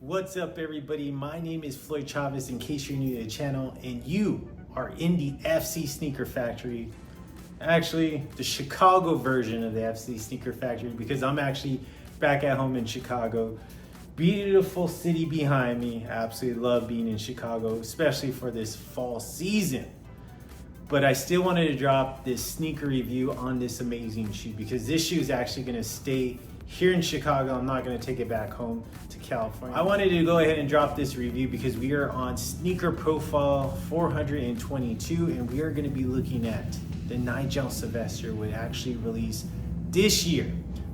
What's up, everybody? My name is Floyd Chavez, in case you're new to the channel, and you are in the FC Sneaker Factory. Actually, the Chicago version of the FC Sneaker Factory, because I'm actually back at home in Chicago. Beautiful city behind me. I absolutely love being in Chicago, especially for this fall season. But I still wanted to drop this sneaker review on this amazing shoe, because this shoe is actually going to stay here in Chicago. I'm not going to take it back home to California. I wanted to go ahead and drop this review because we are on Sneaker Profile 422, and we are going to be looking at the Nigel Sylvester, would actually release this year.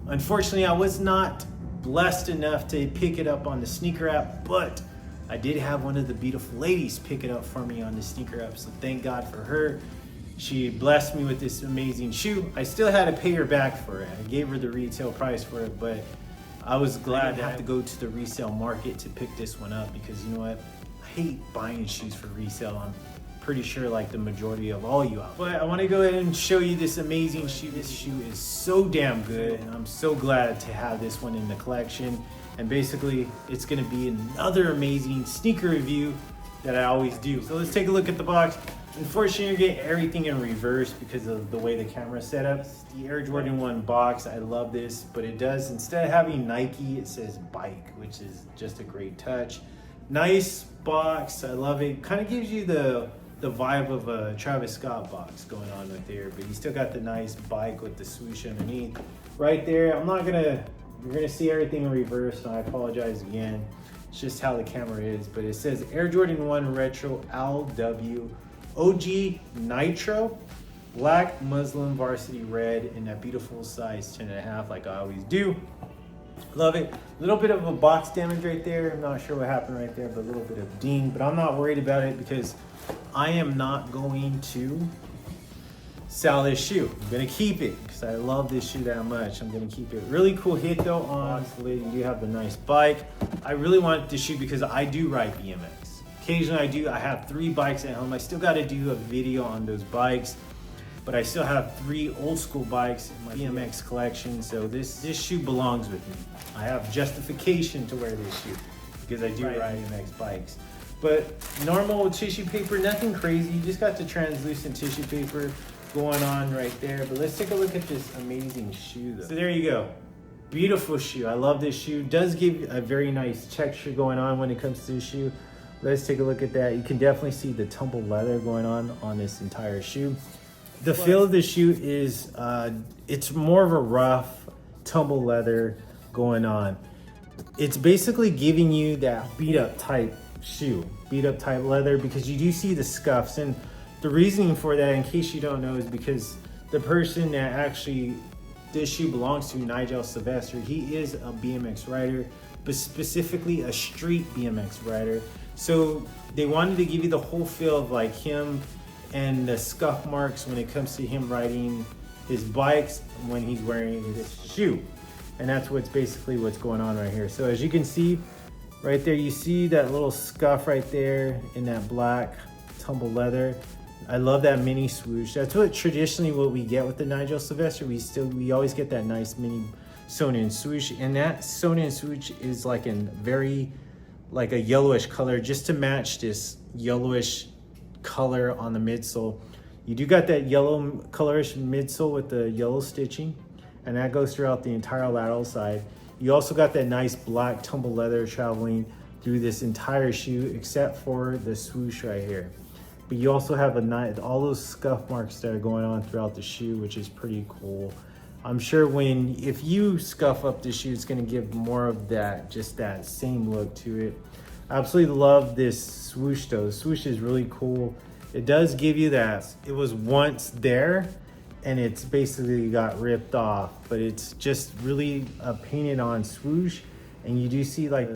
Unfortunately, I was not blessed enough to pick it up on the sneaker app, but I did have one of the beautiful ladies pick it up for me on the sneaker app, so thank God for her. She blessed me with this amazing shoe. I still had to pay her back for it. I gave her the retail price for it, but I was glad to have to go to the resale market to pick this one up, because you know what? I hate buying shoes for resale. I'm pretty sure like the majority of all you out. But I want to go ahead and show you this amazing shoe. This shoe is so damn good, and I'm so glad to have this one in the collection. And basically, it's gonna be another amazing sneaker review that I always do. So let's take a look at the box. Unfortunately, you're getting everything in reverse because of the way the camera is set up. The Air Jordan 1 box, I love this, but it does, instead of having Nike, it says bike, which is just a great touch. Nice box, I love it. Kind of gives you the vibe of a Travis Scott box going on right there, but you still got the nice bike with the swoosh underneath. Right there, you're gonna see everything in reverse, and I apologize again. It's just how the camera is, but it says Air Jordan 1 Retro LW OG Nitro, black muslin varsity red in that beautiful size 10.5, like I always do. Love it. A little bit of a box damage right there. I'm not sure what happened right there, but a little bit of ding, but I'm not worried about it because I am not going to sell this shoe. I'm gonna keep it because I love this shoe that much. I'm gonna keep it. Really cool hit though on the lid. You do have the nice bike. I really want this shoe because I do ride BMX. Occasionally I have 3 bikes at home. I still got to do a video on those bikes, but I still have 3 old school bikes in my BMX collection. So this shoe belongs with me. I have justification to wear this shoe because I do ride BMX bikes. But normal tissue paper, nothing crazy. You just got the translucent tissue paper going on right there. But let's take a look at this amazing shoe though. So there you go. Beautiful shoe. I love this shoe. Does give a very nice texture going on when it comes to the shoe. Let's take a look at that. You can definitely see the tumble leather going on this entire shoe. The feel of the shoe is, it's more of a rough tumble leather going on. It's basically giving you that beat up type shoe, beat up type leather, because you do see the scuffs. And the reasoning for that, in case you don't know, is because the person that actually this shoe belongs to, Nigel Sylvester, he is a BMX rider, but specifically a street BMX rider. So they wanted to give you the whole feel of like him and the scuff marks when it comes to him riding his bikes when he's wearing this shoe. And that's what's going on right here. So as you can see right there, you see that little scuff right there in that black tumble leather. I love that mini swoosh. That's what we get with the Nigel Sylvester. We always get that nice mini sewn in swoosh, and that sewn in swoosh is like like a yellowish color, just to match this yellowish color on the midsole. You do got that yellow colorish midsole with the yellow stitching, and that goes throughout the entire lateral side. You also got that nice black tumble leather traveling through this entire shoe, except for the swoosh right here. But you also have all those scuff marks that are going on throughout the shoe, which is pretty cool. I'm sure if you scuff up the shoe, it's gonna give more of that, just that same look to it. I absolutely love this swoosh though. The swoosh is really cool. It does give you that, it was once there and it's basically got ripped off, but it's just really a painted on swoosh. And you do see like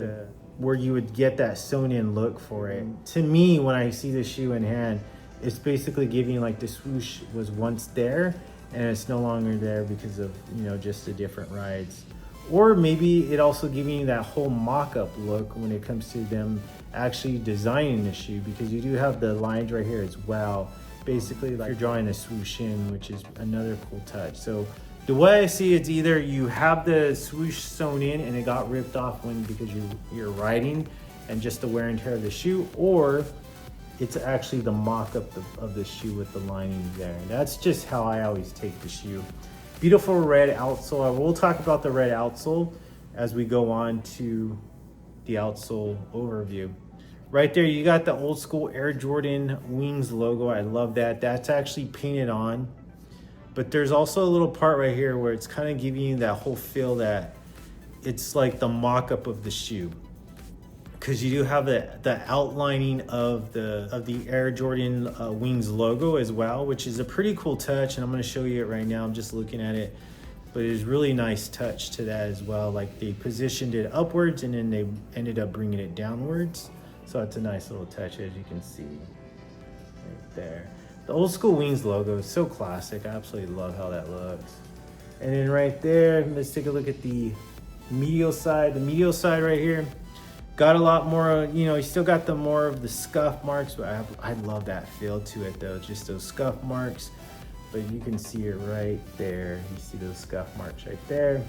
where you would get that sewn in look for it. To me, when I see the shoe in hand, it's basically giving like the swoosh was once there and it's no longer there because of, just the different rides. Or maybe it also giving you that whole mock-up look when it comes to them actually designing the shoe, because you do have the lines right here as well. Basically like you're drawing a swoosh in, which is another cool touch. So The way I see it's either you have the swoosh sewn in and it got ripped off because you're riding and just the wear and tear of the shoe, or it's actually the mock-up of the shoe with the lining there. That's just how I always take the shoe. Beautiful red outsole. I will talk about the red outsole as we go on to the outsole overview. Right there, you got the old school Air Jordan Wings logo. I love that. That's actually painted on. But there's also a little part right here where it's kind of giving you that whole feel that it's like the mock-up of the shoe. Because you do have the outlining of the Air Jordan Wings logo as well, which is a pretty cool touch. And I'm going to show you it right now. I'm just looking at it. But it's really nice touch to that as well. Like they positioned it upwards and then they ended up bringing it downwards. So it's a nice little touch, as you can see right there. The old school Wings logo is so classic. I absolutely love how that looks. And then right there, let's take a look at the medial side. The medial side right here got a lot more, you still got more of the scuff marks, but I love that feel to it though, just those scuff marks. But you can see it right there. You see those scuff marks right there.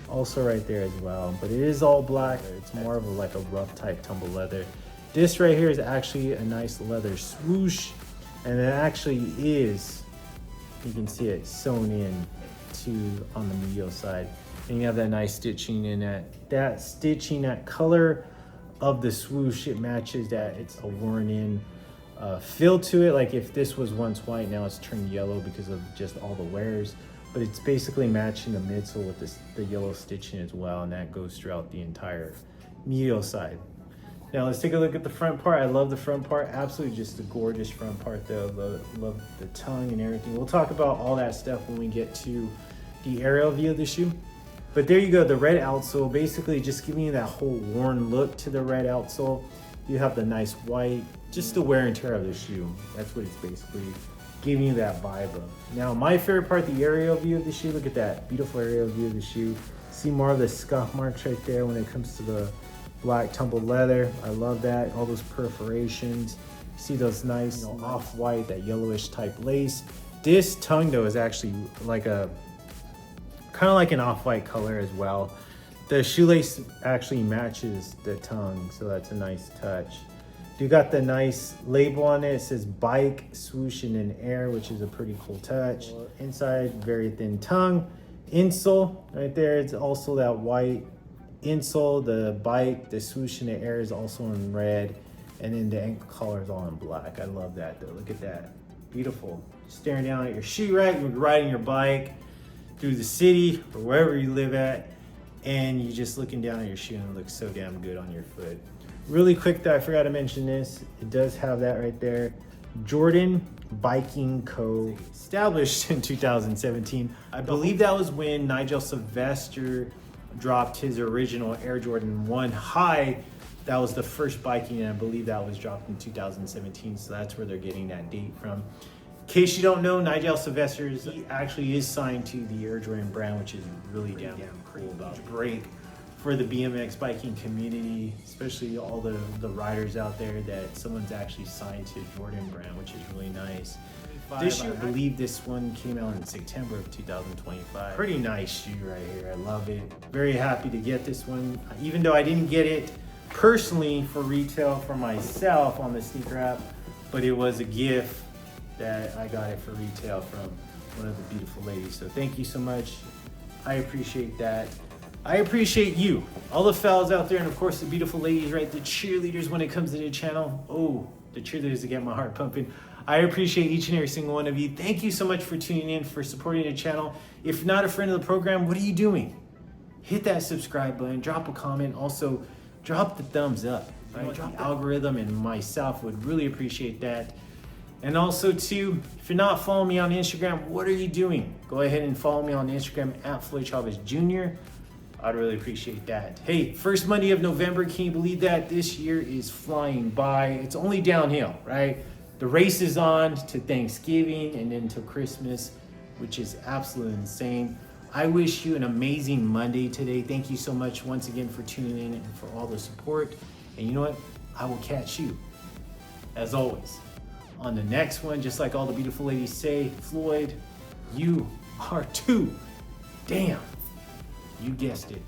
Also right there as well, but it is all black. It's more of like a rough type tumble leather. This right here is actually a nice leather swoosh, and it actually is, you can see it sewn in on the medial side. And you have that nice stitching in that stitching, that color of the swoosh, it matches that. It's a worn in feel to it. Like if this was once white, now it's turned yellow because of just all the wears. But it's basically matching the midsole with the yellow stitching as well, and that goes throughout the entire medial side. Now let's take a look at the front part. I love the front part, absolutely just a gorgeous front part though. Love the tongue and everything. We'll talk about all that stuff when we get to the aerial view of the shoe. But there you go, the red outsole, basically just giving you that whole worn look to the red outsole. You have the nice white, just the wear and tear of the shoe. That's what it's basically giving you that vibe of. Now, my favorite part, the aerial view of the shoe. Look at that beautiful aerial view of the shoe. See more of the scuff marks right there when it comes to the black tumbled leather. I love that, all those perforations. See those nice off-white, that yellowish type lace. This tongue though is actually like kind of like an off-white color as well. The shoelace actually matches the tongue, so that's a nice touch. You got the nice label on it. It says bike, swooshing in air, which is a pretty cool touch. Inside, very thin tongue. Insole, right there, it's also that white insole. The bike, the swoosh in the air is also in red. And then the ankle collar is all in black. I love that though, look at that. Beautiful. Staring down at your shoe rack, you're riding your bike through the city or wherever you live at, and you're just looking down at your shoe and it looks so damn good on your foot. Really quick though, I forgot to mention this. It does have that right there. Jordan Biking Co. established in 2017. I believe that was when Nigel Sylvester dropped his original Air Jordan 1 High. That was the first biking, and I believe that was dropped in 2017. So that's where they're getting that date from. In case you don't know, Nigel Sylvester, he actually is signed to the Air Jordan brand, which is really damn cool about it. Break for the BMX biking community, especially all the riders out there, that someone's actually signed to Jordan brand, which is really nice. This shoe, I believe this one came out in September of 2025. Pretty nice shoe right here, I love it. Very happy to get this one, even though I didn't get it personally for retail for myself on the sneaker app, but it was a gift that I got it for retail from one of the beautiful ladies. So thank you so much. I appreciate that. I appreciate you, all the fellas out there, and of course the beautiful ladies, right? The cheerleaders when it comes to the channel. Oh, the cheerleaders that get my heart pumping. I appreciate each and every single one of you. Thank you so much for tuning in, for supporting the channel. If you're not a friend of the program, what are you doing? Hit that subscribe button, drop a comment. Also, drop the thumbs up. Right? The algorithm and myself would really appreciate that. And also too, if you're not following me on Instagram, what are you doing? Go ahead and follow me on Instagram at Floyd Chavez Jr. I'd really appreciate that. Hey, first Monday of November, can you believe that? This year is flying by. It's only downhill, right? The race is on to Thanksgiving and then to Christmas, which is absolutely insane. I wish you an amazing Monday today. Thank you so much once again for tuning in and for all the support. And you know what? I will catch you, as always, on the next one. Just like all the beautiful ladies say, Floyd, you are too Damn, you guessed it.